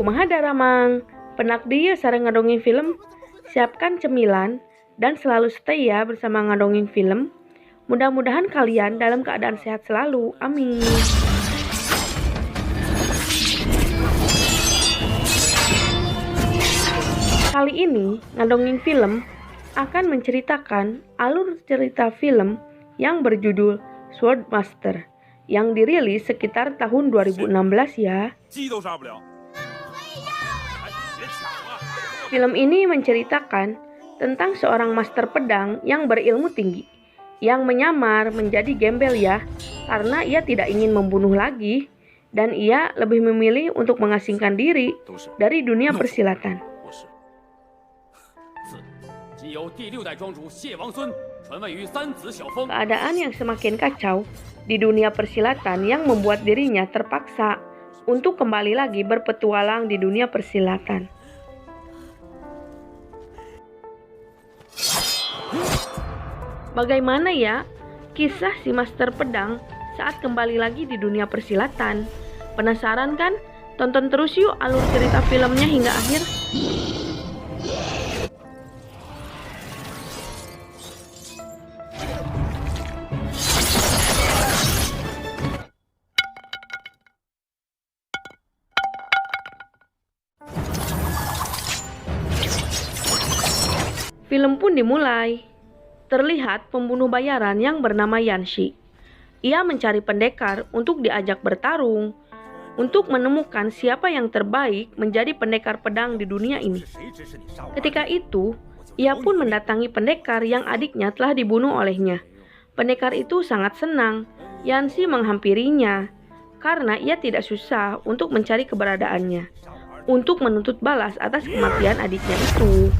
Kumaha daramang, penak dia sareng ngadongeng film, siapkan cemilan, dan selalu stay ya bersama ngadongeng film. Mudah-mudahan kalian dalam keadaan sehat selalu, amin. Kali ini, ngadongeng film akan menceritakan alur cerita film yang berjudul Swordmaster yang dirilis sekitar tahun 2016 ya. Film ini menceritakan tentang seorang master pedang yang berilmu tinggi, yang menyamar menjadi gembel ya, karena ia tidak ingin membunuh lagi, dan ia lebih memilih untuk mengasingkan diri dari dunia persilatan. Keadaan yang semakin kacau di dunia persilatan yang membuat dirinya terpaksa untuk kembali lagi berpetualang di dunia persilatan. Bagaimana ya kisah si master pedang saat kembali lagi di dunia persilatan? Penasaran kan? Tonton terus yuk alur cerita filmnya hingga akhir. Film pun dimulai. Terlihat pembunuh bayaran yang bernama Yanshi. Ia mencari pendekar untuk diajak bertarung, untuk menemukan siapa yang terbaik menjadi pendekar pedang di dunia ini. Ketika itu, ia pun mendatangi pendekar yang adiknya telah dibunuh olehnya. Pendekar itu sangat senang Yanshi menghampirinya, karena ia tidak susah untuk mencari keberadaannya, untuk menuntut balas atas kematian adiknya itu.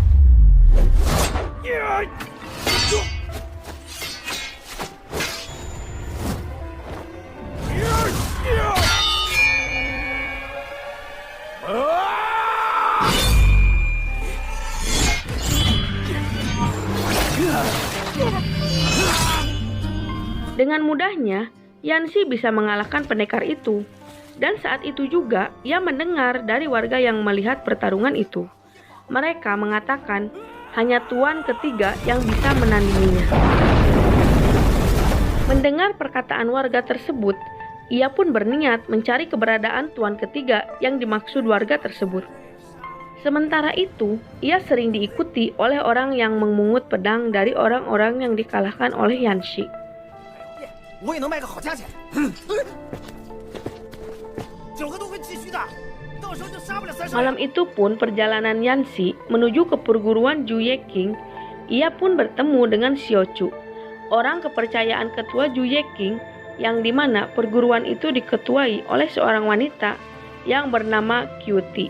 Dengan mudahnya, Yanshi bisa mengalahkan pendekar itu. Dan saat itu juga, ia mendengar dari warga yang melihat pertarungan itu. Mereka mengatakan, hanya tuan ketiga yang bisa menandinginya. Mendengar perkataan warga tersebut, ia pun berniat mencari keberadaan tuan ketiga yang dimaksud warga tersebut. Sementara itu, ia sering diikuti oleh orang yang memungut pedang dari orang-orang yang dikalahkan oleh Yanshi. Malam itu pun perjalanan Yanshi menuju ke perguruan Juye King. Ia pun bertemu dengan Xiaochu, orang kepercayaan ketua Juye King, yang dimana perguruan itu diketuai oleh seorang wanita yang bernama Kyuti.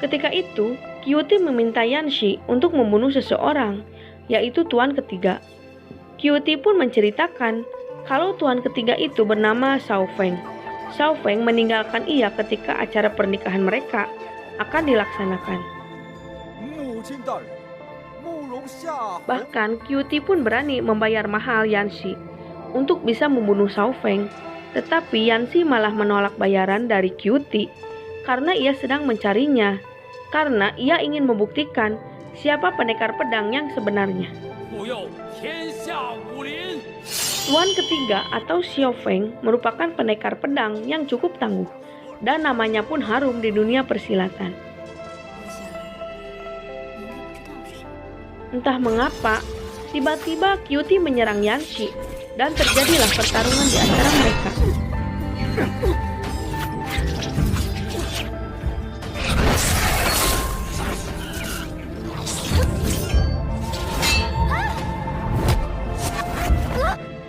Ketika itu, Kyuti meminta Yanshi untuk membunuh seseorang, yaitu tuan ketiga. Kyuti pun menceritakan kalau tuan ketiga itu bernama Xiao Feng. Xiao Feng meninggalkan ia ketika acara pernikahan mereka akan dilaksanakan. Bahkan Kyuti pun berani membayar mahal Yanshi untuk bisa membunuh Xiao Feng, tetapi Yanshi malah menolak bayaran dari Kyuti karena ia sedang mencarinya, karena ia ingin membuktikan siapa pendekar pedang yang sebenarnya. Tuan ketiga atau Xiao Feng merupakan pendekar pedang yang cukup tangguh, dan namanya pun harum di dunia persilatan. Entah mengapa, tiba-tiba Kyuti menyerang Yanshi, dan terjadilah pertarungan di antara mereka.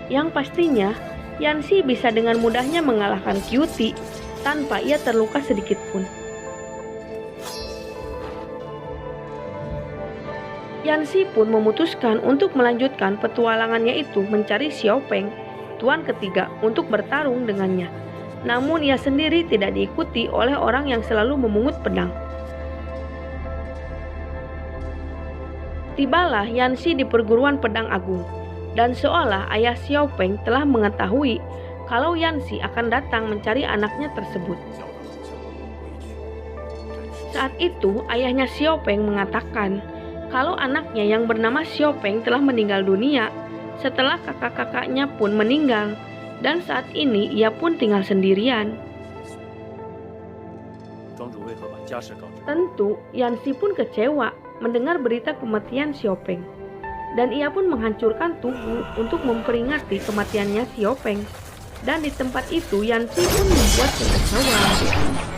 Yang pastinya, Yanshi bisa dengan mudahnya mengalahkan Kyuti tanpa ia terluka sedikit pun. Yanshi pun memutuskan untuk melanjutkan petualangannya itu mencari Xiao Feng, tuan ketiga, untuk bertarung dengannya. Namun ia sendiri tidak diikuti oleh orang yang selalu memungut pedang. Tibalah Yanshi di perguruan pedang agung. Dan seolah ayah Xiao Feng telah mengetahui kalau Yanshi akan datang mencari anaknya tersebut. Saat itu, ayahnya Xiaopeng mengatakan kalau anaknya yang bernama Xiaopeng telah meninggal dunia setelah kakak-kakaknya pun meninggal, dan saat ini ia pun tinggal sendirian. Tentu, Yanxi pun kecewa mendengar berita kematian Xiaopeng, dan ia pun menghancurkan tugu untuk memperingati kematiannya Xiaopeng. Dan di tempat itu, Yanxi pun membuat kekacauan.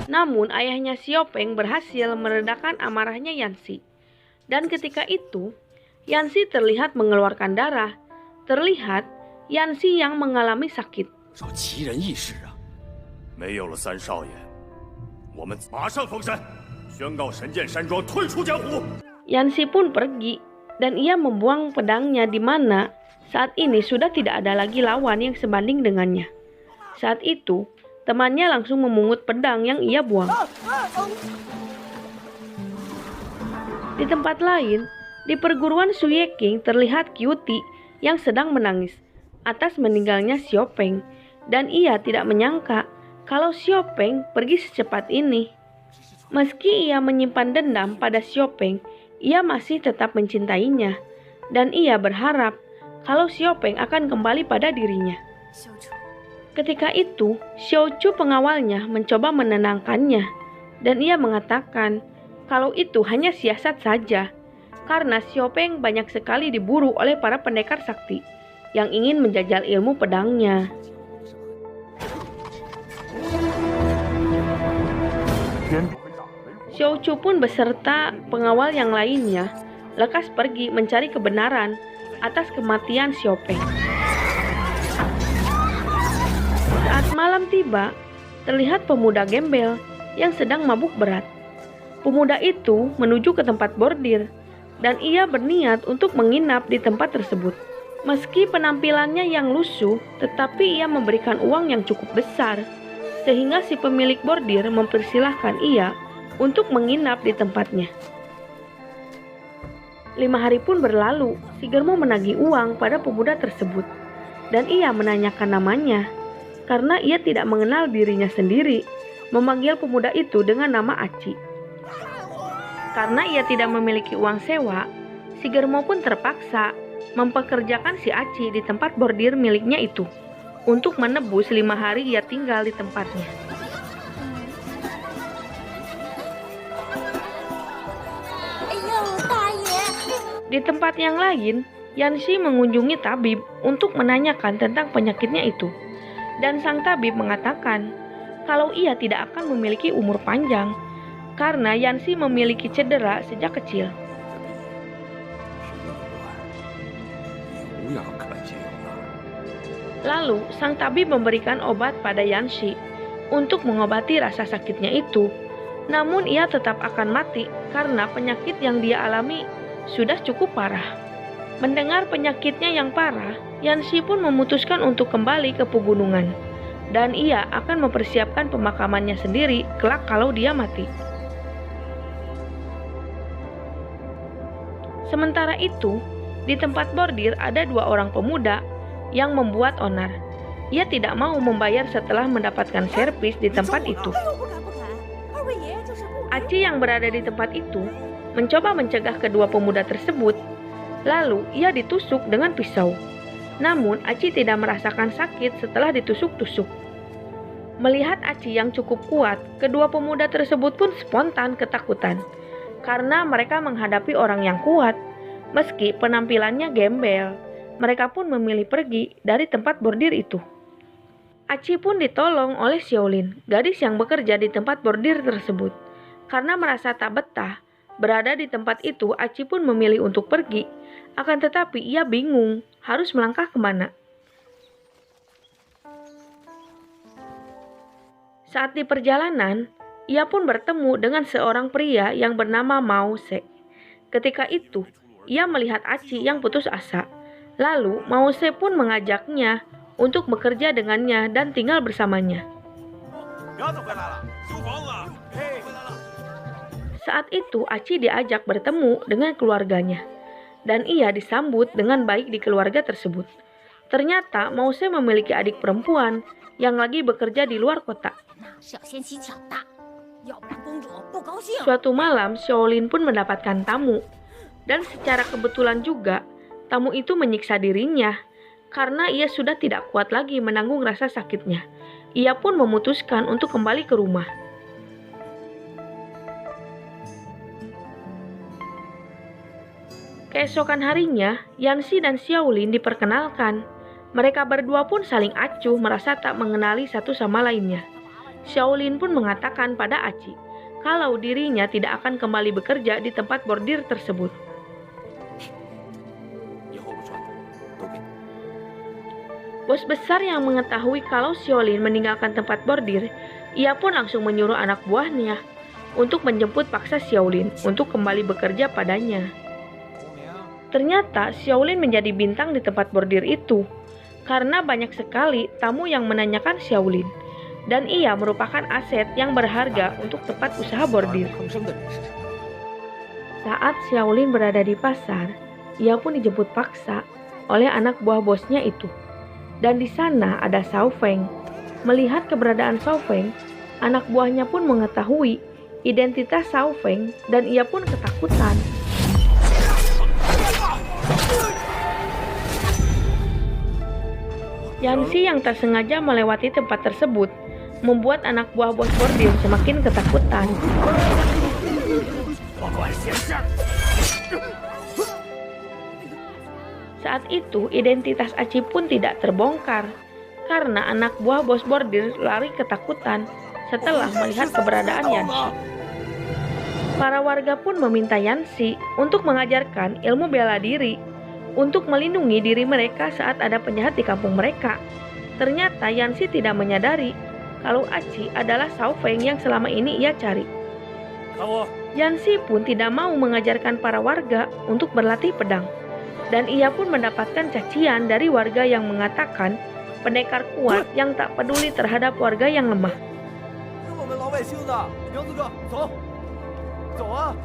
Namun ayahnya Xiaopeng berhasil meredakan amarahnya Yanxi. Dan ketika itu, Yanxi terlihat mengeluarkan darah. Terlihat Yanxi yang mengalami sakit. Yanxi pun pergi dan ia membuang pedangnya di mana saat ini sudah tidak ada lagi lawan yang sebanding dengannya. Saat itu, temannya langsung memungut pedang yang ia buang. Di tempat lain, di perguruan Shuyeking terlihat Kyuti yang sedang menangis atas meninggalnya Xiaopeng, dan ia tidak menyangka kalau Xiaopeng pergi secepat ini. Meski ia menyimpan dendam pada Xiaopeng, ia masih tetap mencintainya, dan ia berharap kalau Xiaopeng akan kembali pada dirinya. Ketika itu, Xiaochu pengawalnya mencoba menenangkannya, dan ia mengatakan kalau itu hanya siasat saja, karena Xiaopeng banyak sekali diburu oleh para pendekar sakti yang ingin menjajal ilmu pedangnya. Xiaochu pun beserta pengawal yang lainnya lekas pergi mencari kebenaran atas kematian Xiaopeng. Saat malam tiba, terlihat pemuda gembel yang sedang mabuk berat. Pemuda itu menuju ke tempat bordir, dan ia berniat untuk menginap di tempat tersebut. Meski penampilannya yang lusuh, tetapi ia memberikan uang yang cukup besar, sehingga si pemilik bordir mempersilahkan ia untuk menginap di tempatnya. 5 hari pun berlalu, si Germo menagih uang pada pemuda tersebut, dan ia menanyakan namanya. Karena ia tidak mengenal dirinya sendiri, memanggil pemuda itu dengan nama Aci. Karena ia tidak memiliki uang sewa, si Germo pun terpaksa mempekerjakan si Aci di tempat bordir miliknya itu untuk menebus 5 hari ia tinggal di tempatnya. Di tempat yang lain, Yanxi mengunjungi tabib untuk menanyakan tentang penyakitnya itu. Dan sang tabib mengatakan kalau ia tidak akan memiliki umur panjang karena Yanxi memiliki cedera sejak kecil. Lalu sang tabib memberikan obat pada Yanxi untuk mengobati rasa sakitnya itu. Namun ia tetap akan mati karena penyakit yang dia alami sudah cukup parah. Mendengar penyakitnya yang parah, Yanxi pun memutuskan untuk kembali ke pegunungan, dan ia akan mempersiapkan pemakamannya sendiri kelak kalau dia mati. Sementara itu, di tempat bordir ada 2 orang pemuda yang membuat onar. Ia tidak mau membayar setelah mendapatkan servis di tempat itu. Aci yang berada di tempat itu mencoba mencegah kedua pemuda tersebut. Lalu ia ditusuk dengan pisau. Namun Aci tidak merasakan sakit setelah ditusuk-tusuk. Melihat Aci yang cukup kuat, kedua pemuda tersebut pun spontan ketakutan karena mereka menghadapi orang yang kuat. Meski penampilannya gembel, mereka pun memilih pergi dari tempat bordir itu. Aci pun ditolong oleh Xiaolin, gadis yang bekerja di tempat bordir tersebut. Karena merasa tak betah berada di tempat itu, Aci pun memilih untuk pergi. Akan tetapi ia bingung harus melangkah kemana. Saat di perjalanan, ia pun bertemu dengan seorang pria yang bernama Mao Se. Ketika itu, ia melihat Aci yang putus asa. Lalu Mao Se pun mengajaknya untuk bekerja dengannya dan tinggal bersamanya. Saat itu Aci diajak bertemu dengan keluarganya. dan ia disambut dengan baik di keluarga tersebut. Ternyata Mause memiliki adik perempuan yang lagi bekerja di luar kota. Suatu malam, Xiaolin pun mendapatkan tamu. Dan secara kebetulan juga, tamu itu menyiksa dirinya karena ia sudah tidak kuat lagi menanggung rasa sakitnya. Ia pun memutuskan untuk kembali ke rumah. Keesokan harinya, Yanxi dan Xiaolin diperkenalkan. Mereka berdua pun saling acuh merasa tak mengenali satu sama lainnya. Xiaolin pun mengatakan pada Aci kalau dirinya tidak akan kembali bekerja di tempat bordir tersebut. Bos besar yang mengetahui kalau Xiaolin meninggalkan tempat bordir, ia pun langsung menyuruh anak buahnya untuk menjemput paksa Xiaolin untuk kembali bekerja padanya. Ternyata Xiaolin menjadi bintang di tempat bordir itu karena banyak sekali tamu yang menanyakan Xiaolin, dan ia merupakan aset yang berharga untuk tempat usaha bordir. Saat Xiaolin berada di pasar, ia pun dijemput paksa oleh anak buah bosnya itu. Dan di sana ada Shao Feng. Melihat keberadaan Shao Feng, anak buahnya pun mengetahui identitas Shao Feng dan ia pun ketakutan. Yanxi yang tak sengaja melewati tempat tersebut membuat anak buah bos bordir semakin ketakutan. Saat itu identitas Aci pun tidak terbongkar karena anak buah bos bordir lari ketakutan setelah melihat keberadaan Yanxi. Para warga pun meminta Yanxi untuk mengajarkan ilmu bela diri untuk melindungi diri mereka saat ada penjahat di kampung mereka. Ternyata Yanxi tidak menyadari kalau Aci adalah Shao Feng yang selama ini ia cari. Yanxi pun tidak mau mengajarkan para warga untuk berlatih pedang. Dan ia pun mendapatkan cacian dari warga yang mengatakan pendekar kuat yang tak peduli terhadap warga yang lemah.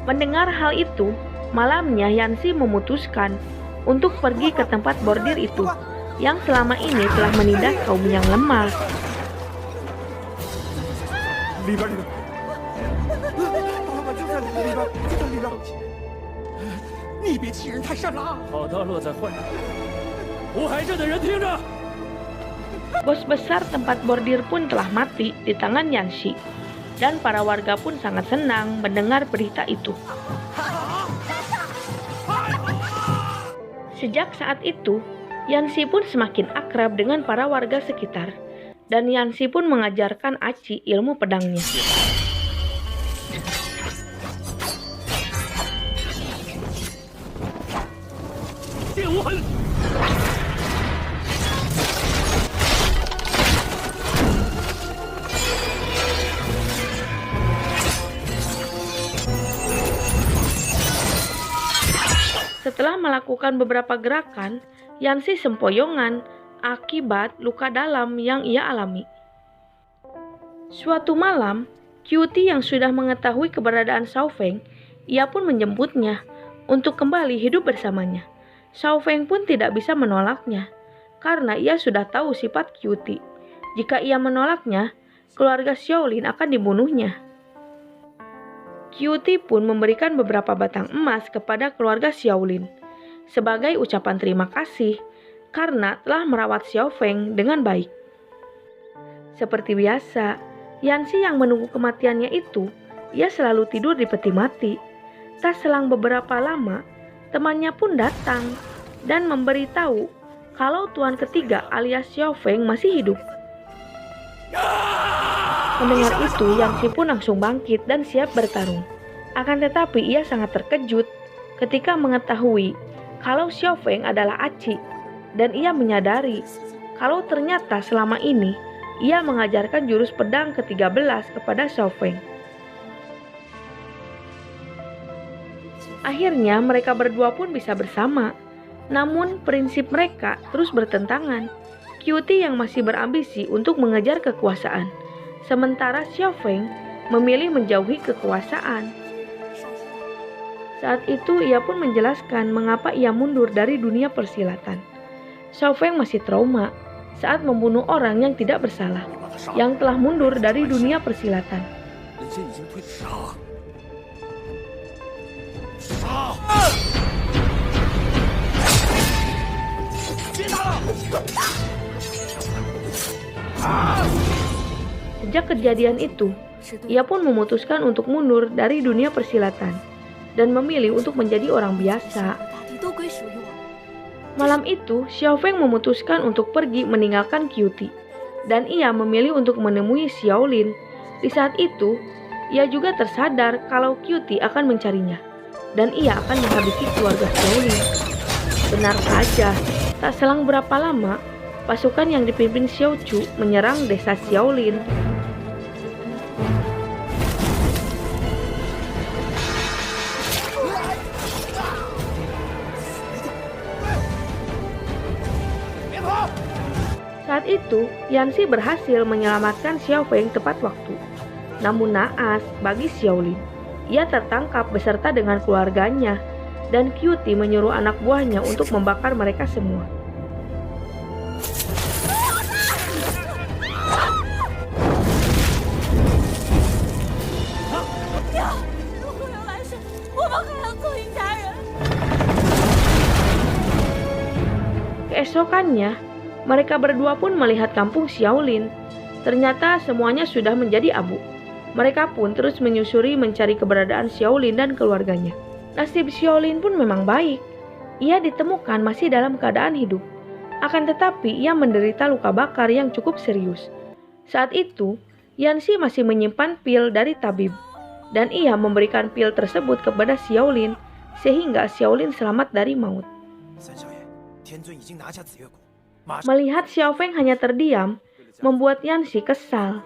Mendengar hal itu, malamnya Yanxi memutuskan untuk pergi ke tempat bordir itu yang selama ini telah menindas kaum yang lemah. Bos besar tempat bordir pun telah mati di tangan Yanxi, dan para warga pun sangat senang mendengar berita itu. Sejak saat itu, Yanxi pun semakin akrab dengan para warga sekitar, dan Yanxi pun mengajarkan Aci ilmu pedangnya. Setelah melakukan beberapa gerakan, Yanxi sempoyongan akibat luka dalam yang ia alami. Suatu malam, Cutie yang sudah mengetahui keberadaan Shao Feng, ia pun menjemputnya untuk kembali hidup bersamanya. Shao Feng pun tidak bisa menolaknya, karena ia sudah tahu sifat Cutie. Jika ia menolaknya, keluarga Xiaolin akan dibunuhnya. Cutie pun memberikan beberapa batang emas kepada keluarga Xiaolin sebagai ucapan terima kasih karena telah merawat Xiao Feng dengan baik. Seperti biasa, Yanxi yang menunggu kematiannya itu, ia selalu tidur di peti mati. Tak selang beberapa lama, temannya pun datang dan memberitahu kalau tuan ketiga alias Xiao Feng masih hidup. Mendengar itu, Yanxi pun langsung bangkit dan siap bertarung. Akan tetapi ia sangat terkejut ketika mengetahui kalau Xiao Feng adalah Aci, dan ia menyadari kalau ternyata selama ini ia mengajarkan jurus pedang ke-13 kepada Xiao Feng. Akhirnya mereka berdua pun bisa bersama, namun prinsip mereka terus bertentangan. Cutie yang masih berambisi untuk mengejar kekuasaan, sementara Xiao Feng memilih menjauhi kekuasaan. Saat itu ia pun menjelaskan mengapa ia mundur dari dunia persilatan. Xiao Feng masih trauma saat membunuh orang yang tidak bersalah, yang telah mundur dari dunia persilatan. Sejak kejadian itu, ia pun memutuskan untuk mundur dari dunia persilatan dan memilih untuk menjadi orang biasa. Malam itu, Xiao Feng memutuskan untuk pergi meninggalkan Qiuti, dan ia memilih untuk menemui Xiaolin. Di saat itu, ia juga tersadar kalau Qiuti akan mencarinya, dan ia akan menghabisi keluarga Xiaolin. Benar saja, tak selang berapa lama, pasukan yang dipimpin Xiao Chu menyerang desa Xiaolin. Saat itu, Yanxi berhasil menyelamatkan Xiao Feng tepat waktu. Namun naas bagi Xiaolin, ia tertangkap beserta dengan keluarganya, dan Qiuti menyuruh anak buahnya untuk membakar mereka semua. Keesokannya, mereka berdua pun melihat kampung Xiaolin. Ternyata semuanya sudah menjadi abu. Mereka pun terus menyusuri mencari keberadaan Xiaolin dan keluarganya. Nasib Xiaolin pun memang baik. Ia ditemukan masih dalam keadaan hidup. Akan tetapi ia menderita luka bakar yang cukup serius. Saat itu, Yanxi masih menyimpan pil dari tabib. Dan ia memberikan pil tersebut kepada Xiaolin sehingga Xiaolin selamat dari maut. Melihat Xiao Feng hanya terdiam, membuat Yanxi kesal.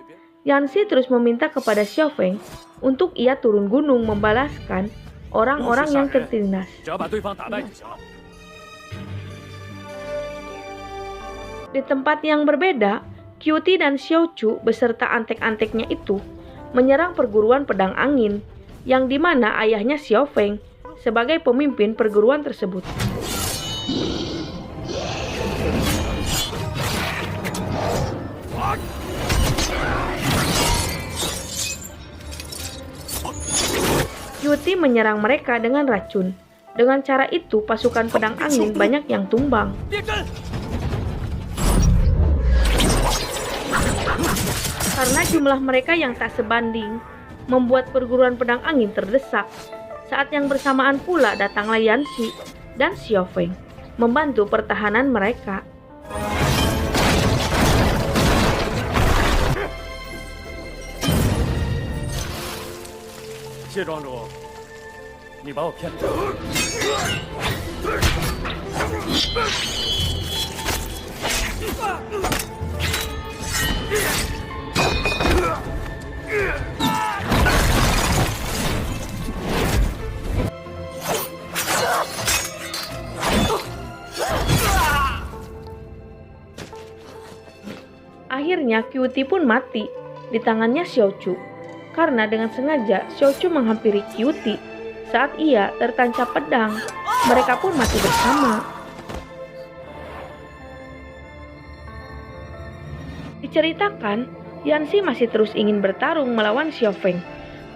Yanxi terus meminta kepada Xiao Feng untuk ia turun gunung membalaskan orang-orang yang tertindas. Di tempat yang berbeda, Qiuti dan Xiao Chu beserta antek-anteknya itu menyerang perguruan pedang angin, yang dimana ayahnya Xiao Feng sebagai pemimpin perguruan tersebut. Qiuti menyerang mereka dengan racun. Dengan cara itu, pasukan pedang angin banyak yang tumbang. Karena jumlah mereka yang tak sebanding, membuat perguruan pedang angin terdesak. Saat yang bersamaan pula datanglah Yanxi dan Xiao Feng membantu pertahanan mereka. Akhirnya Qiuti pun mati di tangannya Xiao Chu. Karena dengan sengaja Xiao Chu menghampiri Qiuti saat ia tertancap pedang. Mereka pun mati bersama. Diceritakan, Yanxi masih terus ingin bertarung melawan Xiao Feng,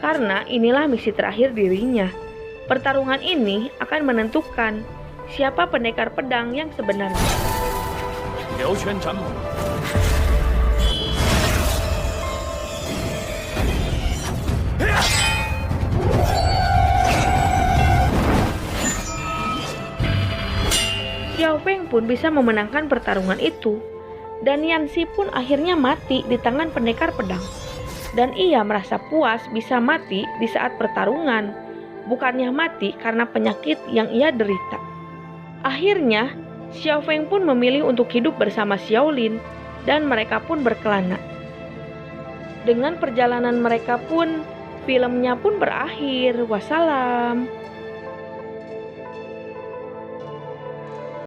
karena inilah misi terakhir dirinya. Pertarungan ini akan menentukan siapa pendekar pedang yang sebenarnya. Xiao Feng pun bisa memenangkan pertarungan itu, dan Yanxi pun akhirnya mati di tangan pendekar pedang. Dan ia merasa puas bisa mati di saat pertarungan, bukannya mati karena penyakit yang ia derita. Akhirnya, Xiao Feng pun memilih untuk hidup bersama Xiaolin, dan mereka pun berkelana. Dengan perjalanan mereka pun, filmnya pun berakhir. Wassalam.